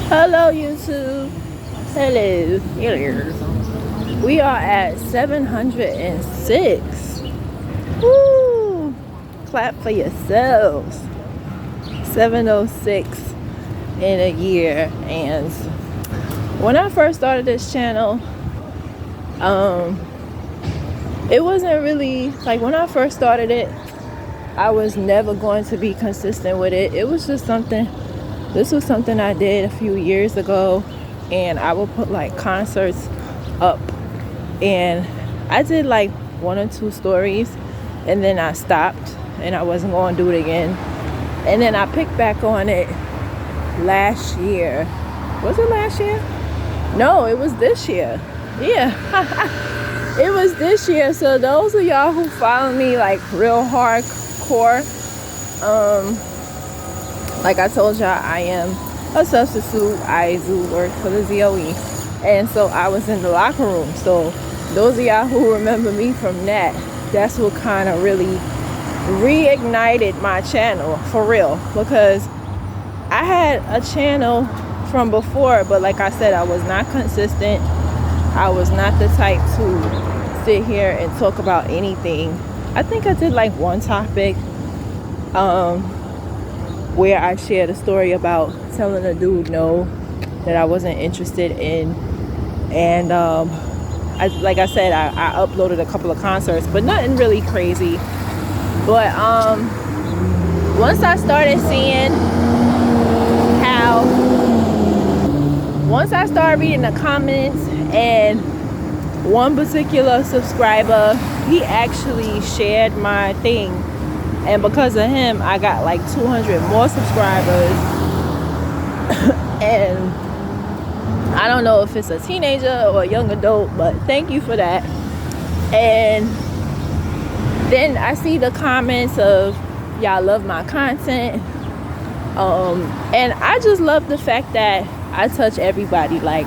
Hello, YouTube. Hello. Hello. We are at 706. Woo! Clap for yourselves. 706 in a year. And when I first started this channel, it wasn't really like when I first started it, I was never going to be consistent with it. It was just this was something I did a few years ago, and I would put like concerts up, and I did like 1 or 2 stories, and then I stopped and I wasn't going to do it again. And then I picked back on it last year. Was it last year? No, it was this year. Yeah. It was this year. So those of y'all who follow me like real hardcore, like I told y'all, I am a substitute. I do work for the ZOE, and so I was in the locker room. So those of y'all who remember me from that, that's what kind of really reignited my channel for real, because I had a channel from before, but like I said, I was not consistent. I was not the type to sit here and talk about anything. I think I did like one topic where I shared a story about telling a dude no, that I wasn't interested in. And like I said, I uploaded a couple of concerts, but nothing really crazy. But once I started seeing once I started reading the comments, and one particular subscriber, he actually shared my thing, and because of him I got like 200 more subscribers. And I don't know if it's a teenager or a young adult, but thank you for that. And then I see the comments of y'all love my content, and I just love the fact that I touch everybody. Like,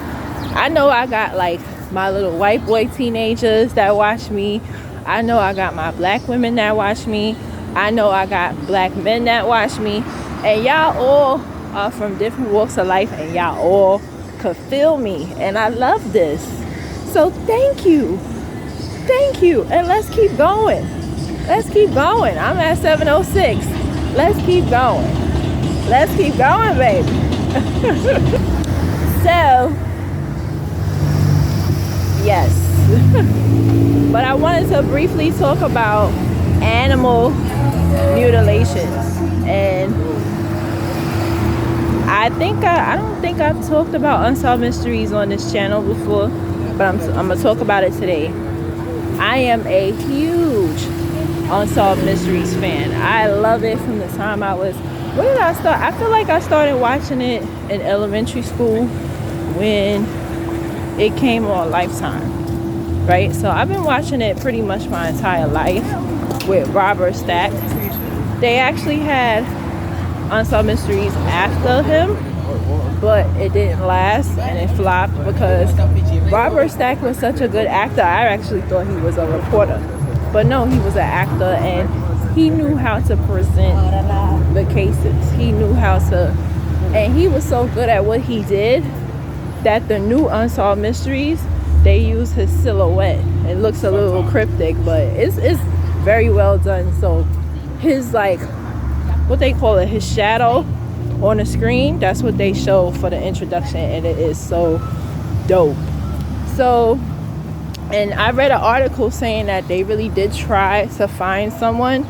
I know I got like my little white boy teenagers that watch me. I know I got my black women that watch me. I know I got black men that watch me. And y'all all are from different walks of life, and y'all all could feel me. And I love this. So thank you. Thank you. And let's keep going. Let's keep going. I'm at 706. Let's keep going. Let's keep going, baby. So, yes. But I wanted to briefly talk about animal mutilations. And I don't think I've talked about unsolved mysteries on this channel before, but I'm going to talk about it today. I am a huge unsolved mysteries fan. I love it from the time I was, when did I start? I feel like I started watching it in elementary school when it came on Lifetime, right? So I've been watching it pretty much my entire life with Robert Stack. They actually had unsolved mysteries after him, but it didn't last and it flopped because Robert Stack was such a good actor. I actually thought he was a reporter, but no, he was an actor, and he knew how to present the cases. He knew how to, and he was so good at what he did that the new unsolved mysteries, they use his silhouette. It looks a little cryptic, but it's very well done. So his, like, what they call it, his shadow on the screen, that's what they show for the introduction, and it is so dope. So, and I read an article saying that they really did try to find someone,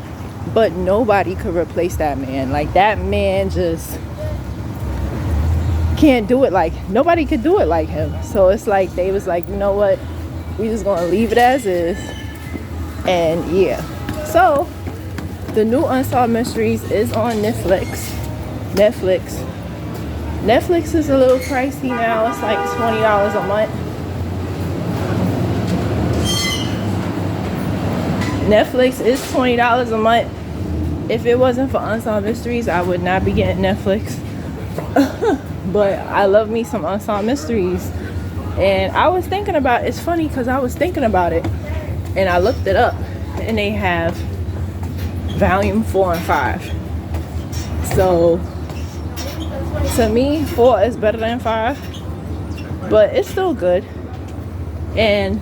but nobody could replace that man. Like, that man just can't do it. Like, nobody could do it like him. So it's like they was like, you know what, we just gonna leave it as is. And yeah, so the new unsolved mysteries is on Netflix. Netflix is a little pricey now. It's like $20 a month. Netflix is $20 a month. If it wasn't for unsolved mysteries, I would not be getting Netflix. But I love me some unsolved mysteries. And I was thinking about, it's funny because I was thinking about it and I looked it up, and they have volume 4 and 5. So To me, 4 is better than 5, but it's still good. And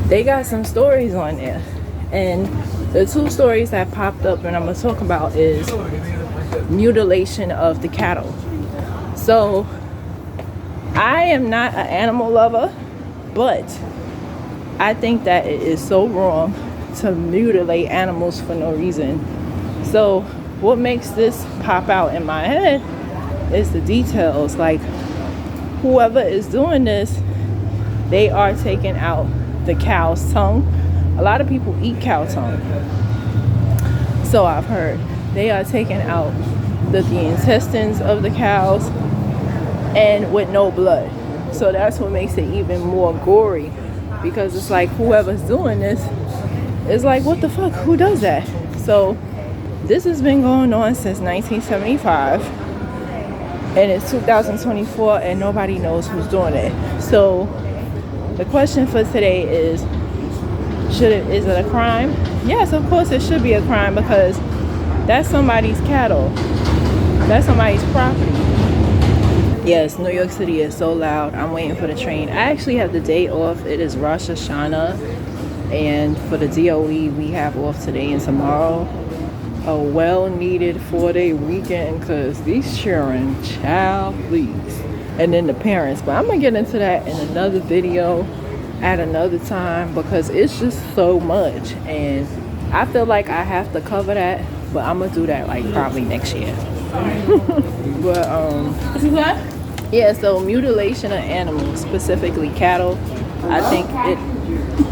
they got some stories on there. And the 2 stories that popped up and I'm gonna talk about is mutilation of the cattle. So I am not an animal lover, but I think that it is so wrong to mutilate animals for no reason. So what makes this pop out in my head is the details. Like, whoever is doing this, they are taking out the cow's tongue. A lot of people eat cow tongue, so I've heard. They are taking out the intestines of the cows and with no blood. So that's what makes it even more gory, because it's like whoever's doing this is like, what the fuck, who does that? So this has been going on since 1975 and it's 2024 and nobody knows who's doing it. So the question for today is it a crime? Yes, of course it should be a crime, because that's somebody's cattle. That's somebody's property. Yes, New York City is so loud. I'm waiting for the train. I actually have the day off. It is Rosh Hashanah. And for the DOE, we have off today and tomorrow. A well-needed 4-day weekend, because these children, child, please. And then the parents. But I'm going to get into that in another video at another time, because it's just so much. And I feel like I have to cover that. But I'm going to do that like probably next year. But, yeah, so mutilation of animals, specifically cattle, I think it,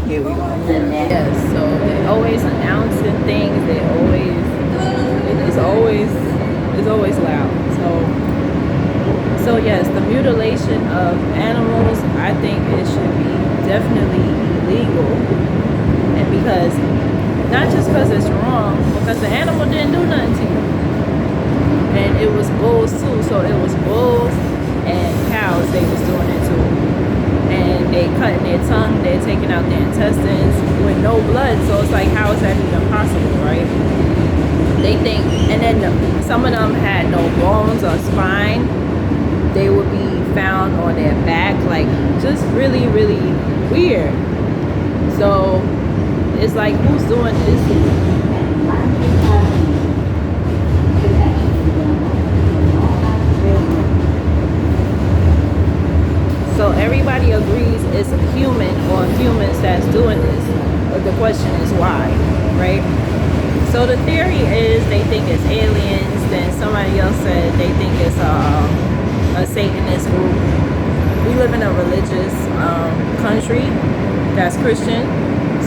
here we go. Yes, so they're always announcing things, it's always loud. So yes, the mutilation of animals, I think it should be definitely illegal. And because, not just because it's wrong, because the animal didn't do nothing to you. And it was bulls too, so it was bulls and cows they was doing it to. And they cutting their tongue, they're taking out their intestines with no blood. So it's like, how is that even possible, right? They think, and then some of them had no bones or spine. They would be found on their back, like just really, really weird. So it's like, who's doing this? So everybody agrees it's a human or humans that's doing this. But the question is why, right? So the theory is they think it's aliens. Then somebody else said they think it's a Satanist group. We live in a religious country that's Christian.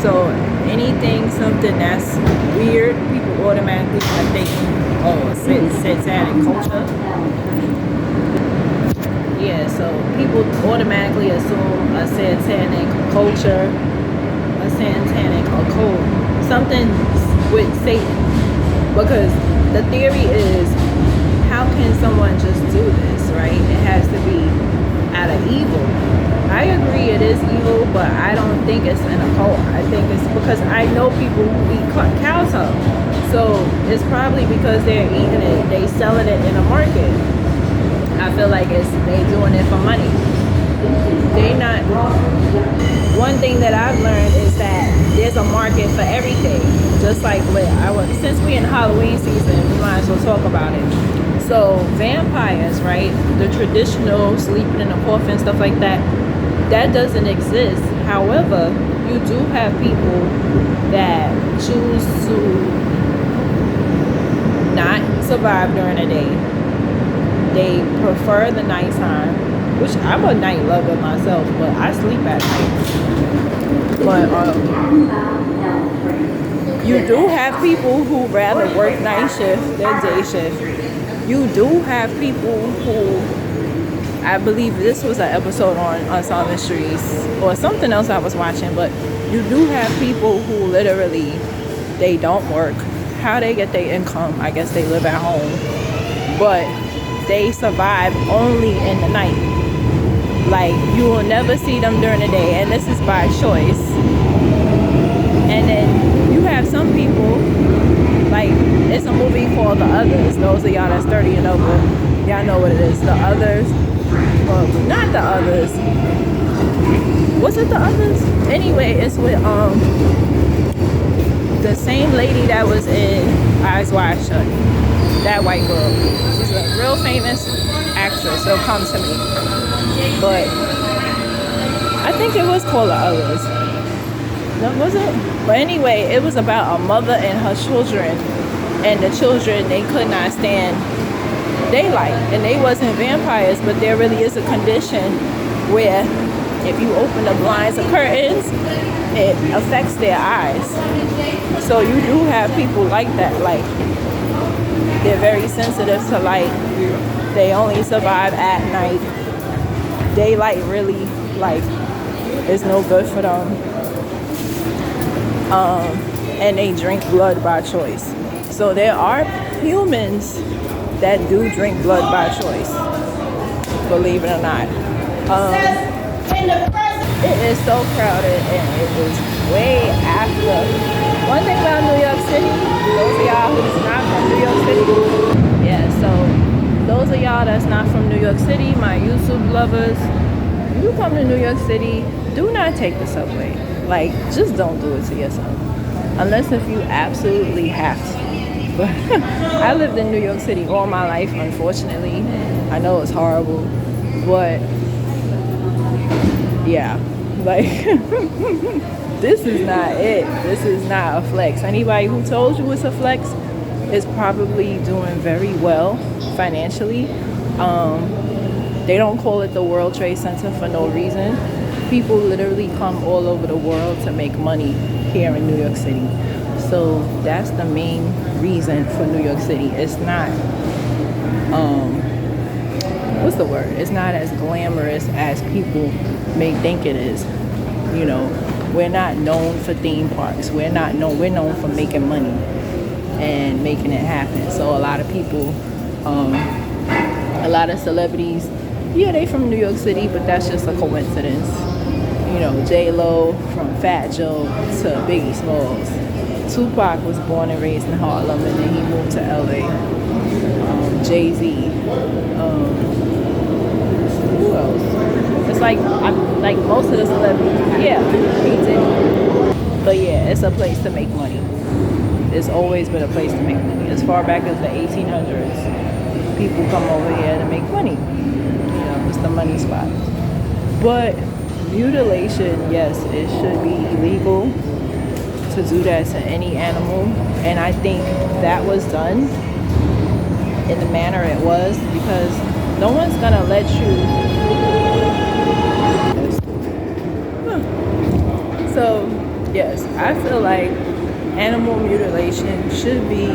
So anything, something that's weird, people automatically are thinking, oh, satanic culture. Yeah, so people automatically assume a satanic culture, a satanic occult, something with Satan. Because the theory is, how can someone just do this, right? It has to be out of evil. I agree it is evil, but I don't think it's an occult. I think it's because I know people who eat cow tongue. So it's probably because they're eating it, they selling it in a market. I feel like they doing it for money. They not. One thing that I've learned is that there's a market for everything. Just like since we in Halloween season, we might as well talk about it. So vampires, right? The traditional sleeping in a coffin, stuff like that, that doesn't exist. However, you do have people that choose to not survive during the day. They prefer the nighttime, which I'm a night lover myself, but I sleep at night. But you do have people who rather work night shift than day shift. You do have people who, I believe this was an episode on Unsolved Mysteries or something else I was watching, but you do have people who literally, they don't work. How they get their income, I guess they live at home. But they survive only in the night. Like, you will never see them during the day, and this is by choice. And then you have some people, like, it's a movie called The Others. Those of y'all that's 30 and over, Y'all know what it is. The Others. Well, not The Others. Was it The Others? Anyway, it's with the same lady that was in Eyes Wide Shut. That white girl. She's a real famous actress. It'll come to me. But I think it was called The Others. No, was it? But anyway, it was about a mother and her children. And the children, they could not stand daylight. And they wasn't vampires, but there really is a condition where if you open the blinds or curtains, it affects their eyes. So you do have people like that. Like, they're very sensitive to light. They only survive at night. Daylight really, like, is no good for them. And they drink blood by choice. So there are humans that do drink blood by choice, believe it or not. It is so crowded, and it is way after. One thing about New York City, those of y'all who's not from New York City, yeah, so those of y'all that's not from New York City, my YouTube lovers, you come to New York City, do not take the subway. Like, just don't do it to yourself. Unless if you absolutely have to. But I lived in New York City all my life, unfortunately. I know it's horrible, but yeah, like this is not it. This is not a flex. Anybody who told you it's a flex is probably doing very well financially. They don't call it the World Trade Center for no reason. People literally come all over the world to make money here in New York City. So that's the main reason for New York City. It's not, what's the word? It's not as glamorous as people may think it is. You know, we're not known for theme parks. We're known for making money and making it happen. So a lot of people, a lot of celebrities, yeah, they from New York City, but that's just a coincidence. You know, J-Lo from Fat Joe to Biggie Smalls. Tupac was born and raised in Harlem, and then he moved to LA. Jay-Z. Who else? It's like most of the celebrities. Yeah, he did. But yeah, it's a place to make money. It's always been a place to make money. As far back as the 1800s, people come over here to make money. You know, it's the money spot. But mutilation, yes, it should be illegal to do that to any animal, and I think that was done in the manner it was, because no one's gonna let you. So yes, I feel like animal mutilation should be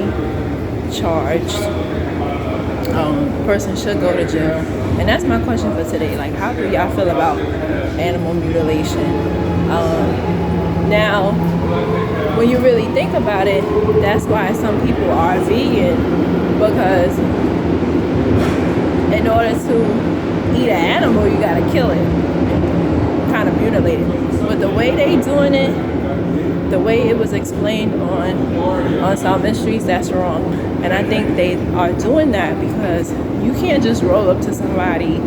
charged. Person should go to jail, and that's my question for today. Like, how do y'all feel about animal mutilation? Now, when you really think about it, that's why some people are vegan, because in order to eat an animal, you gotta kill it, kind of mutilate it. But the way they doing it, the way it was explained on Unsolved Mysteries, that's wrong. And I think they are doing that because you can't just roll up to somebody.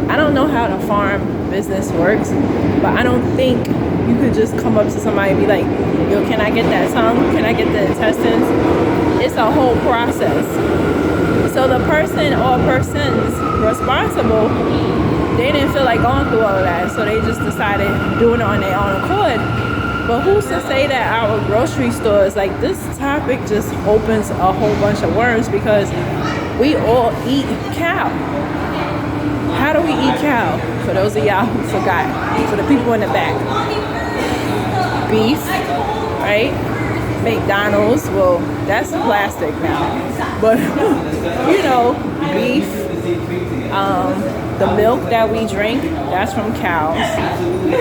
I don't know how the farm business works, but I don't think you could just come up to somebody and be like, yo, can I get that tongue? Can I get the intestines? It's a whole process. So the person or persons responsible, they didn't feel like going through all of that. So they just decided doing it on their own accord. But who's to say that our grocery stores, like, this topic just opens a whole bunch of worms, because we all eat cow. How do we eat cow? For those of y'all who forgot, for the people in the back. Beef, right? McDonald's, well, that's plastic now. But, you know, beef, the milk that we drink, that's from cows.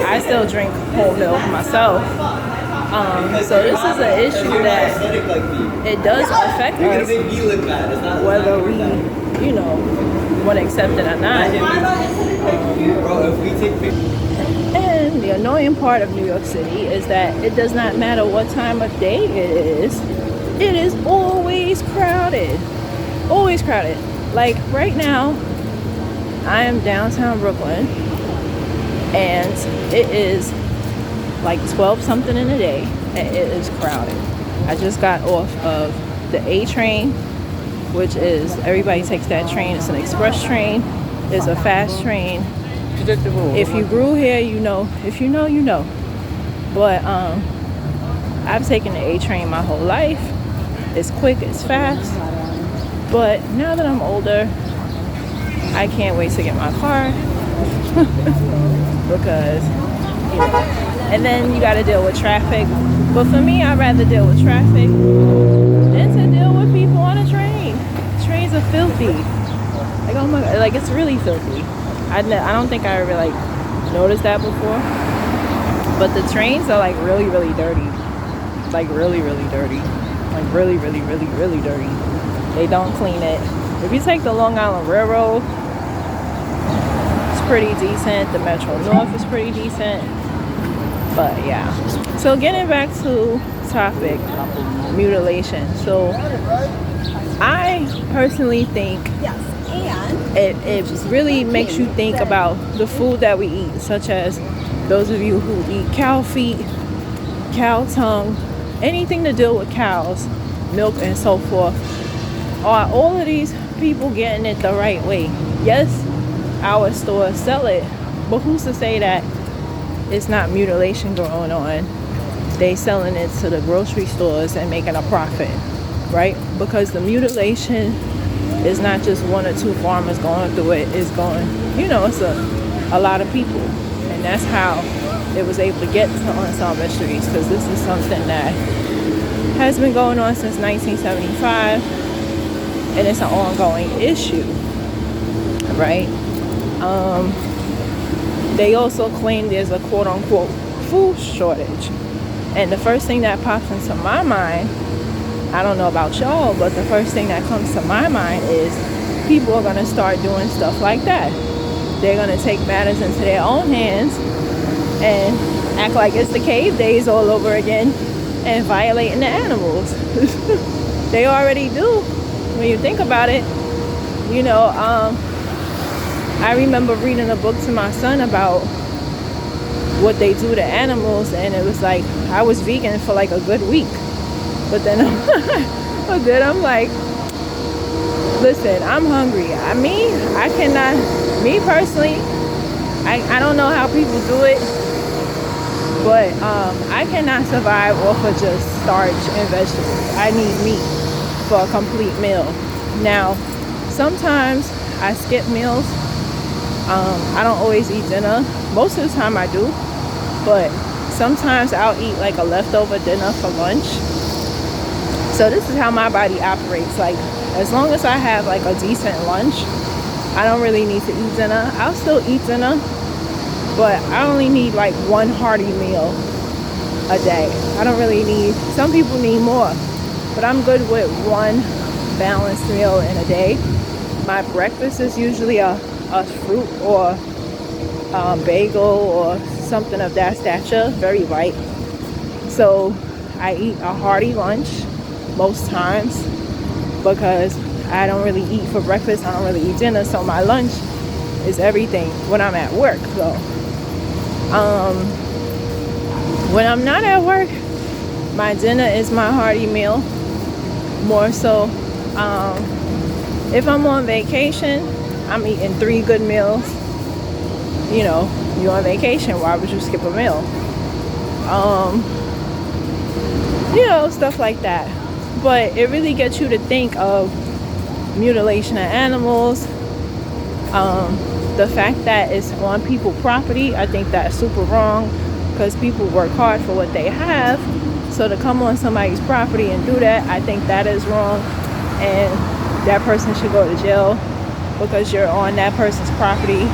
I still drink whole milk myself. So this is an issue that it does affect us, whether we, you know, want to accept it or not. And the annoying part of New York City is that it does not matter what time of day it is always crowded. Always crowded. Like right now, I am downtown Brooklyn, and it is like 12 something in the day, and it is crowded. I just got off of the A train, which is, everybody takes that train. It's an express train. It's a fast train. If you grew here, you know. If you know, you know. But I've taken the A train my whole life. It's quick, it's fast. But now that I'm older, I can't wait to get my car. Because, you know, and then you got to deal with traffic. But for me, I'd rather deal with traffic than to deal with people on a train. Trains are filthy. Like, oh my God, like, it's really filthy. I don't think I ever like noticed that before. But the trains are like really, really dirty. Like really, really dirty. Like really, really, really, really dirty. They don't clean it. If you take the Long Island Railroad, it's pretty decent. The Metro North is pretty decent. But yeah. So getting back to topic, mutilation. So I personally think it really makes you think about the food that we eat, such as those of you who eat cow feet, cow tongue, anything to deal with cows, milk and so forth. Are all of these people getting it the right way? Yes, our stores sell it, but who's to say that it's not mutilation going on? They selling it to the grocery stores and making a profit, right? Because the mutilation is not just one or two farmers going through it. It's going, you know, it's a lot of people. And that's how it was able to get to Unsolved Mysteries, because this is something that has been going on since 1975, and it's an ongoing issue, right? They also claim there's a quote-unquote food shortage. And the first thing that pops into my mind, I don't know about y'all, but the first thing that comes to my mind is people are going to start doing stuff like that. They're going to take matters into their own hands and act like it's the cave days all over again and violating the animals. They already do when you think about it. You know, I remember reading a book to my son about what they do to animals, and it was like, I was vegan for like a good week, but then I'm like, listen, I'm hungry. Me personally, I don't know how people do it, but I cannot survive off of just starch and vegetables. I need meat for a complete meal. Now, sometimes I skip meals. I don't always eat dinner. Most of the time I do, but sometimes I'll eat like a leftover dinner for lunch. So this is how my body operates. Like, as long as I have like a decent lunch, I don't really need to eat dinner. I'll still eat dinner, but I only need like one hearty meal a day. I don't really need, some people need more, but I'm good with one balanced meal in a day. My breakfast is usually a fruit or bagel or something of that stature, very light. So I eat a hearty lunch most times, because I don't really eat for breakfast, I don't really eat dinner, so my lunch is everything when I'm at work. So when I'm not at work, my dinner is my hearty meal more so. If I'm on vacation, I'm eating 3 good meals. You know, you're on vacation, why would you skip a meal? You know, stuff like that. But it really gets you to think of mutilation of animals. The fact that it's on people's property, I think that's super wrong, because people work hard for what they have. So to come on somebody's property and do that, I think that is wrong, and that person should go to jail because you're on that person's property.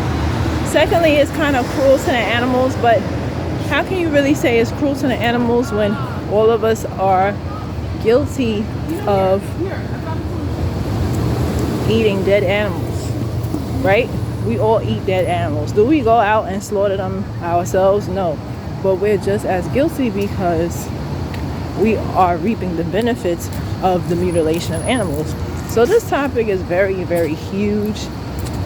Secondly, it's kind of cruel to the animals, but how can you really say it's cruel to the animals when all of us are guilty of eating dead animals, right? We all eat dead animals. Do we go out and slaughter them ourselves? No. But we're just as guilty because we are reaping the benefits of the mutilation of animals. So this topic is very, very huge,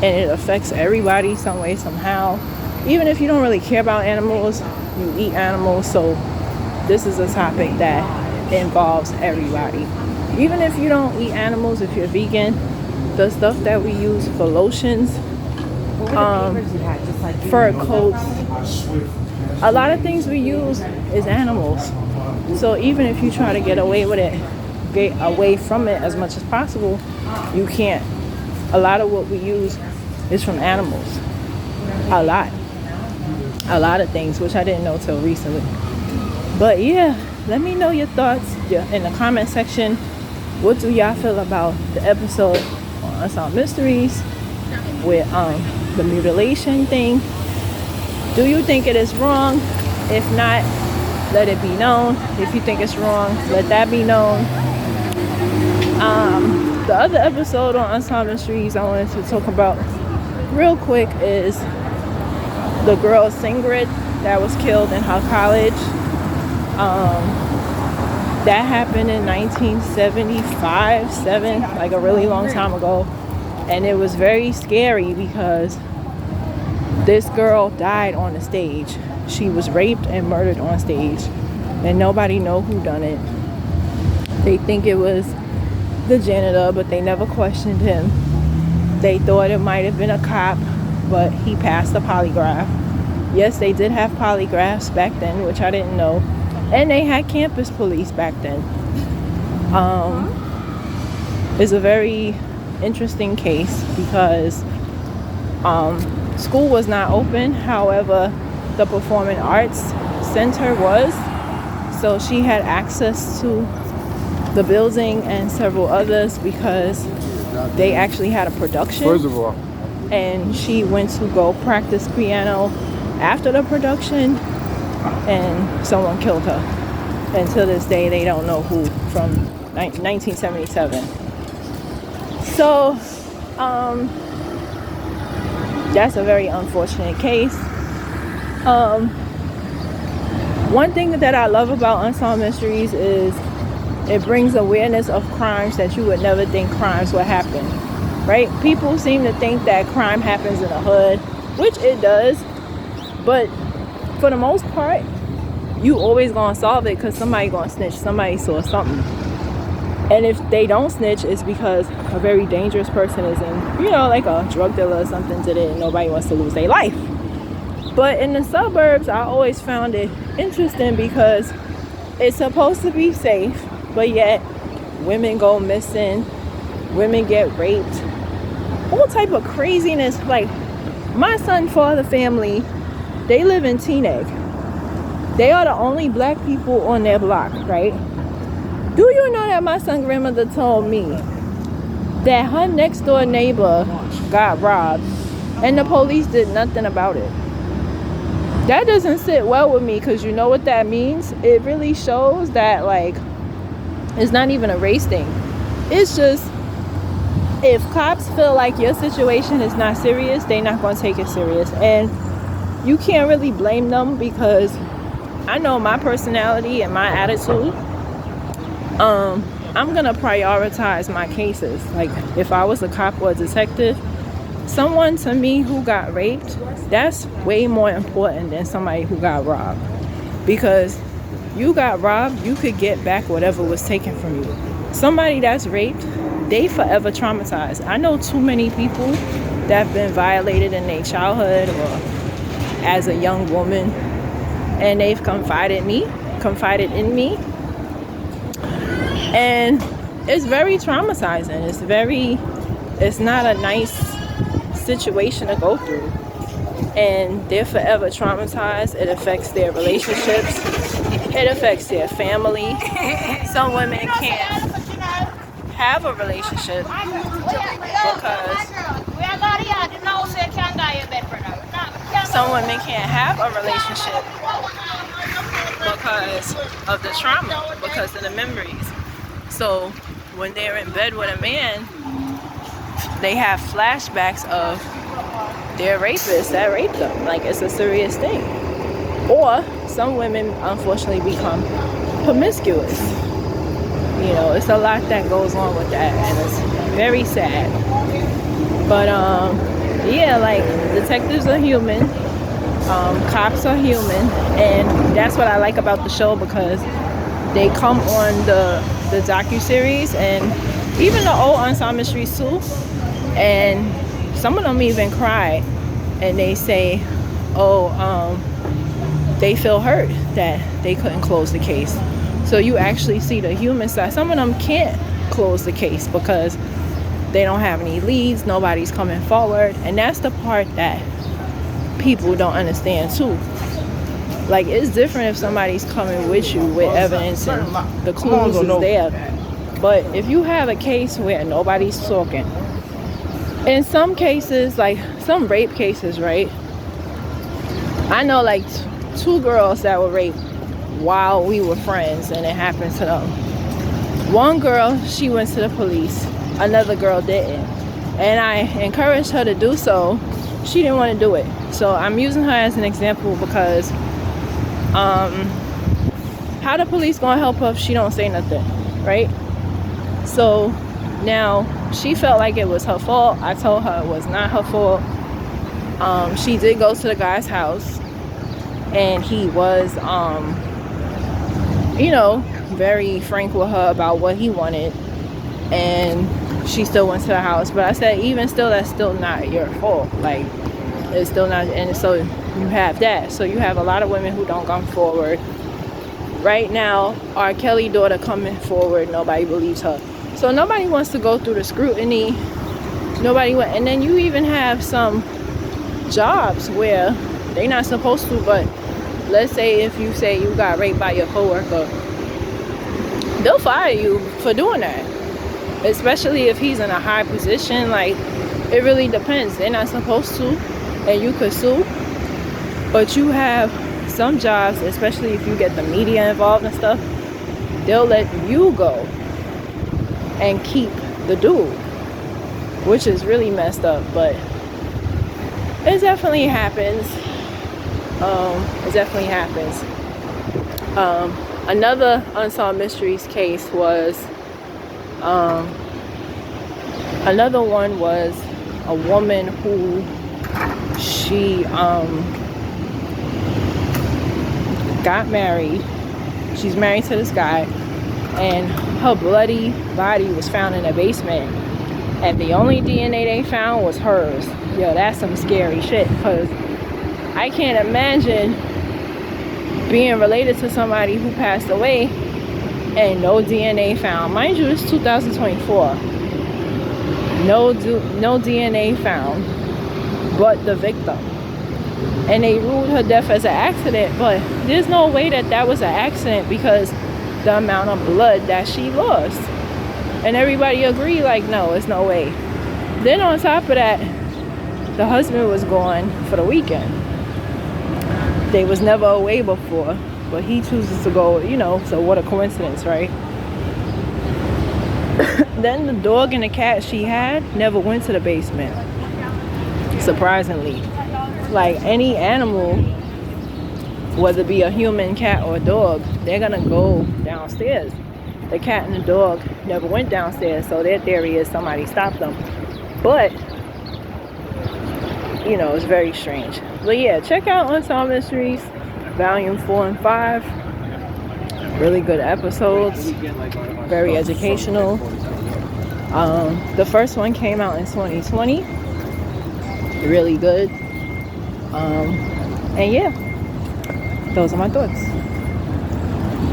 and it affects everybody some way, somehow. Even if you don't really care about animals, you eat animals. So this is a topic that involves everybody. Even if you don't eat animals, if you're vegan, the stuff that we use for lotions, fur coats, a lot of things we use is animals. So even if you try to get away with it, get away from it as much as possible, you can't. A lot of what we use is from animals. A lot of things, which I didn't know till recently. But yeah, let me know your thoughts in the comment section. What do y'all feel about the episode on Unsolved Mysteries with the mutilation thing? Do you think it is wrong? If not, let it be known. If you think it's wrong, let that be known. The other episode on Unsolved Mysteries I wanted to talk about real quick is the girl Singrid that was killed in her college. That happened in 1975, like a really long time ago. And it was very scary because this girl died on the stage. She was raped and murdered on stage, and nobody know who done it. They think it was the janitor, but they never questioned him. They thought it might have been a cop, but he passed the polygraph. Yes, they did have polygraphs back then, which I didn't know, and they had campus police back then. It's a very interesting case because school was not open. However, the Performing Arts Center was, so she had access to the building and several others because they actually had a production. First of all, and she went to go practice piano after the production, and someone killed her. And to this day, they don't know who, from 1977. So, that's a very unfortunate case. One thing that I love about Unsolved Mysteries is it brings awareness of crimes that you would never think crimes would happen, right? People seem to think that crime happens in the hood, which it does, but for the most part, you always gonna solve it because somebody gonna snitch, somebody saw something. And if they don't snitch, it's because a very dangerous person is in, like a drug dealer or something did it and nobody wants to lose their life. But in the suburbs, I always found it interesting because it's supposed to be safe, but yet women go missing, women get raped, all type of craziness. Like my son's father family, they live in Teaneck. They are the only black people on their block, right? Do you know that my son's grandmother told me that her next door neighbor got robbed and the police did nothing about it? That doesn't sit well with me because you know what that means? It really shows that, like, it's not even a race thing. It's just, if cops feel like your situation is not serious, they're not going to take it serious. And you can't really blame them because I know my personality and my attitude. I'm going to prioritize my cases. Like, if I was a cop or a detective, someone to me who got raped, that's way more important than somebody who got robbed. Because you got robbed, you could get back whatever was taken from you. Somebody that's raped, they forever traumatized. I know too many people that have been violated in their childhood or as a young woman, and they've confided in me, and it's very traumatizing. It's not a nice situation to go through, and they're forever traumatized. It affects their relationships, it affects their family. Some women can't have a relationship because of the trauma, because of the memories. So when they're in bed with a man, they have flashbacks of their rapist that raped them. Like, it's a serious thing. Or some women unfortunately become promiscuous. It's a lot that goes on with that, and it's Very sad. But yeah, like, detectives are human, cops are human, and that's what I like about the show, because they come on the docu-series and even the old Unsolved Mysteries too, and some of them even cry and they say, oh, they feel hurt that they couldn't close the case. So you actually see the human side. Some of them can't close the case because they don't have any leads, nobody's coming forward, and that's the part that people don't understand too. Like, it's different if somebody's coming with you with evidence and the clues is there. But if you have a case where nobody's talking, in some cases, like some rape cases, right? I know like 2 girls that were raped while we were friends, and it happened to them. One girl, she went to the police. Another girl didn't. And I encouraged her to do so. She didn't want to do it. So I'm using her as an example because how the police gonna help her if she don't say nothing, right? So now she felt like it was her fault. I told her it was not her fault. She did go to the guy's house, and he was you know, very frank with her about what he wanted, and she still went to the house. But I said, even still, that's still not your fault. Like, it's still not. And so you have that. So you have a lot of women who don't come forward. Right now, R. Kelly daughter coming forward, nobody believes her. So nobody wants to go through the scrutiny. Nobody went. And then you even have some jobs where they're not supposed to, but let's say if you say you got raped by your coworker, they'll fire you for doing that, especially if he's in a high position. Like, it really depends. They're not supposed to, and you could sue. But you have some jobs, especially if you get the media involved and stuff, they'll let you go and keep the dude, which is really messed up. But it definitely happens. It definitely happens. Another Unsolved Mysteries case was, another one was a woman who she got married. She's married to this guy, and her bloody body was found in a basement, and the only DNA they found was hers. Yo, that's some scary shit, because I can't imagine being related to somebody who passed away and no DNA found. Mind you, it's 2024. No DNA found but the victim. And they ruled her death as an accident, but there's no way that that was an accident because the amount of blood that she lost. And everybody agreed, like, no, it's no way. Then on top of that, the husband was gone for the weekend. They was never away before, but he chooses to go, you know, so what a coincidence, right? Then the dog and the cat she had never went to the basement, surprisingly. Like, any animal, whether it be a human, cat, or a dog, they're gonna go downstairs. The cat and the dog never went downstairs, so their theory is somebody stopped them. But, you know, it's very strange. But yeah, check out Unsolved Mysteries, Volume 4 and 5. Really good episodes, very educational. The first one came out in 2020. Really good. And yeah, those are my thoughts.